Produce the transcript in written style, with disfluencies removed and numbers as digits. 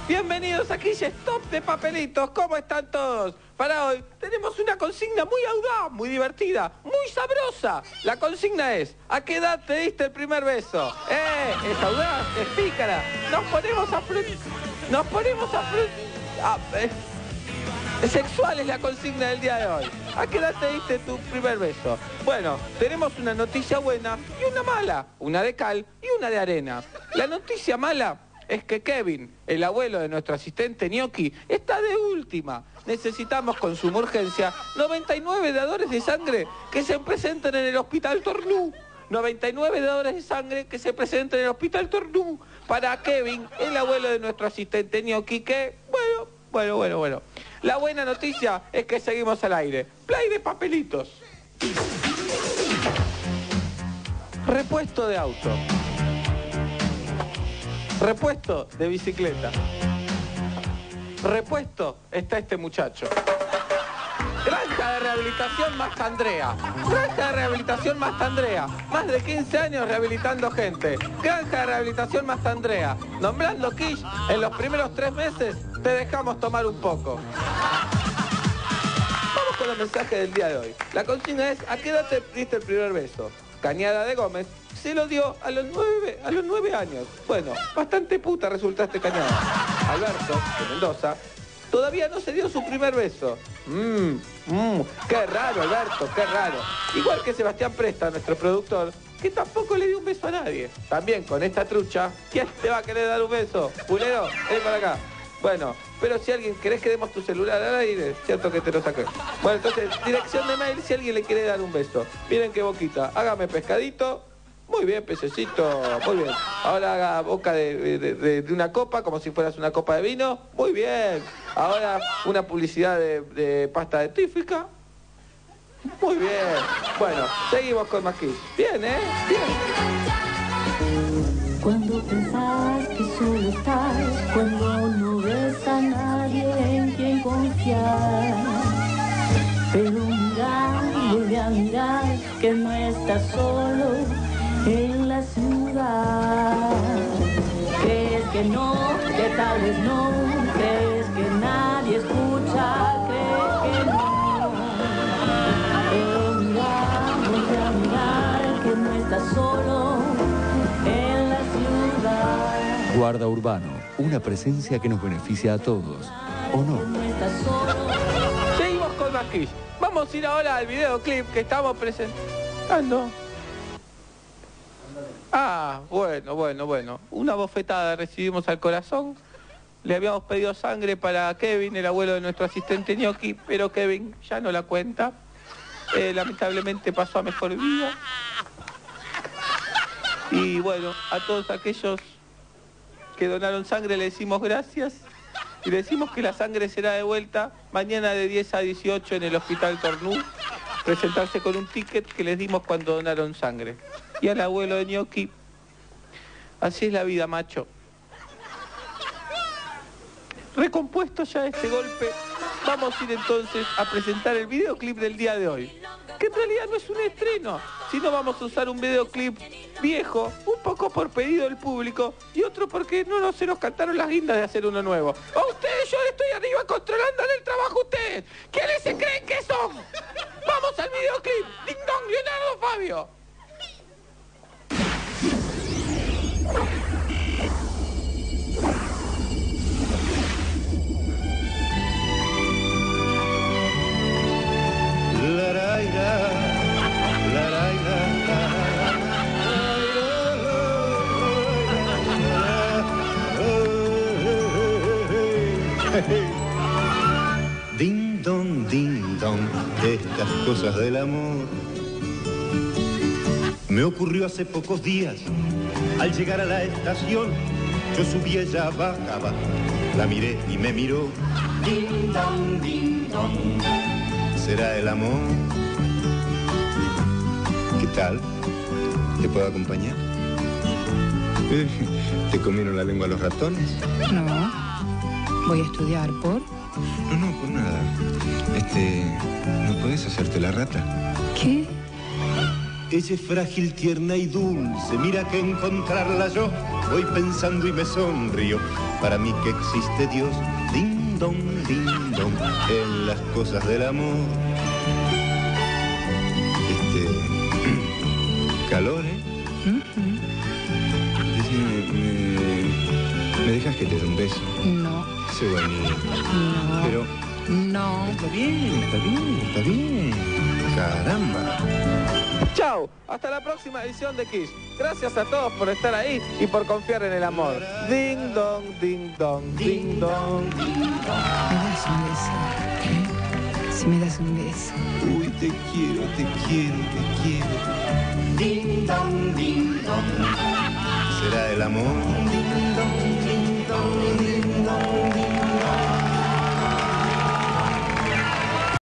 Bienvenidos a Kiss Stop de Papelitos. ¿Cómo están todos? Para hoy tenemos una consigna muy audaz, muy divertida, muy sabrosa. La consigna es: ¿a qué edad te diste el primer beso? Es audaz, es pícara. Sexual es la consigna del día de hoy. ¿A qué edad te diste tu primer beso? Bueno, tenemos una noticia buena y una mala. Una de cal y una de arena. La noticia mala es que Kevin, el abuelo de nuestro asistente Gnocchi, está de última. Necesitamos con suma urgencia 99 dadores de sangre que se presenten en el Hospital Tornú. 99 dadores de sangre que se presenten en el Hospital Tornú para Kevin, el abuelo de nuestro asistente Gnocchi, que, bueno. La buena noticia es que seguimos al aire. Play de Papelitos. Repuesto de auto. Repuesto de bicicleta. Repuesto está este muchacho. Granja de Rehabilitación Mastandrea. Granja de Rehabilitación Mastandrea. Más de 15 años rehabilitando gente. Granja de Rehabilitación Mastandrea. Nombrando Kish, en los primeros 3 meses te dejamos tomar un poco. Vamos con el mensaje del día de hoy. La consigna es: ¿a qué edad te diste el primer beso? Cañada de Gómez se lo dio a los 9 años. Bueno, bastante puta resultaste Cañada. Alberto, de Mendoza, todavía no se dio su primer beso. Qué raro, Alberto, qué raro. Igual que Sebastián Presta, nuestro productor, que tampoco le dio un beso a nadie. También con esta trucha, ¿quién te va a querer dar un beso? Pulero, ven para acá. Bueno, pero si alguien querés que demos tu celular al aire, cierto que te lo saqué. Bueno, entonces, dirección de mail si alguien le quiere dar un beso. Miren qué boquita, hágame pescadito. Muy bien, pececito, muy bien. Ahora haga boca de una copa, como si fueras una copa de vino. Muy bien. Ahora una publicidad de pasta dentífrica. Muy bien. Bueno, seguimos con más Kiss. Bien, Bien. Cuando pensás que solo estás, cuando no ves a nadie en quien confiar. Pero mirar, vuelve a mirar, que no estás solo en la ciudad. Crees que no, que tal vez no, crees que nadie escucha, crees que no. Pero mirar, vuelve a mirar, que no estás solo en la ciudad. Guarda Urbano, una presencia que nos beneficia a todos, ¿o no? No estás solo. Seguimos con más Kiss. Vamos a ir ahora al videoclip que estamos presentando. Bueno. Una bofetada recibimos al corazón. Le habíamos pedido sangre para Kevin, el abuelo de nuestro asistente Gnocchi, pero Kevin ya no la cuenta. Lamentablemente pasó a mejor vida. Y bueno, a todos aquellos que donaron sangre le decimos gracias. Y le decimos que la sangre será de vuelta mañana de 10 a 18 en el Hospital Tornú. Presentarse con un ticket que les dimos cuando donaron sangre. Y al abuelo de Gnocchi, así es la vida, macho. Recompuesto ya este golpe, vamos a ir entonces a presentar el videoclip del día de hoy. Que en realidad no es un estreno, sino vamos a usar un videoclip viejo, un poco por pedido del público, y otro porque no se nos cantaron las guindas de hacer uno nuevo. A ustedes yo estoy arriba controlándole el trabajo a ustedes. ¿Quiénes se creen que son? ¡Vamos al videoclip! ¡Ding dong, Leonardo Fabio! Ding dong, estas cosas del amor. Me ocurrió hace pocos días, al llegar a la estación, yo subí, ella bajaba, la miré y me miró. Ding dong, ¿será el amor? ¿Qué tal? ¿Te puedo acompañar? ¿Te comieron la lengua los ratones? No, voy a estudiar por... No, por nada. ¿No puedes hacerte la rata? ¿Qué? Ella es frágil, tierna y dulce, mira que encontrarla yo voy pensando y me sonrío. Para mí que existe Dios, ding dong, en las cosas del amor. Calor, ¿eh? ¿Me dejas que te dé un beso? No. Ese bonito. No. Pero... No. Está bien, está bien, está bien. Caramba. Chau, hasta la próxima edición de Kiss. Gracias a todos por estar ahí y por confiar en el amor. Ding dong, ding dong, ding dong. ¿Me das un beso? ¿Eh? Si me das un beso. Uy, te quiero, te quiero, te quiero. Ding dong, ding dong. ¿Será el amor? Ding dong, ding dong, ding dong, ding dong.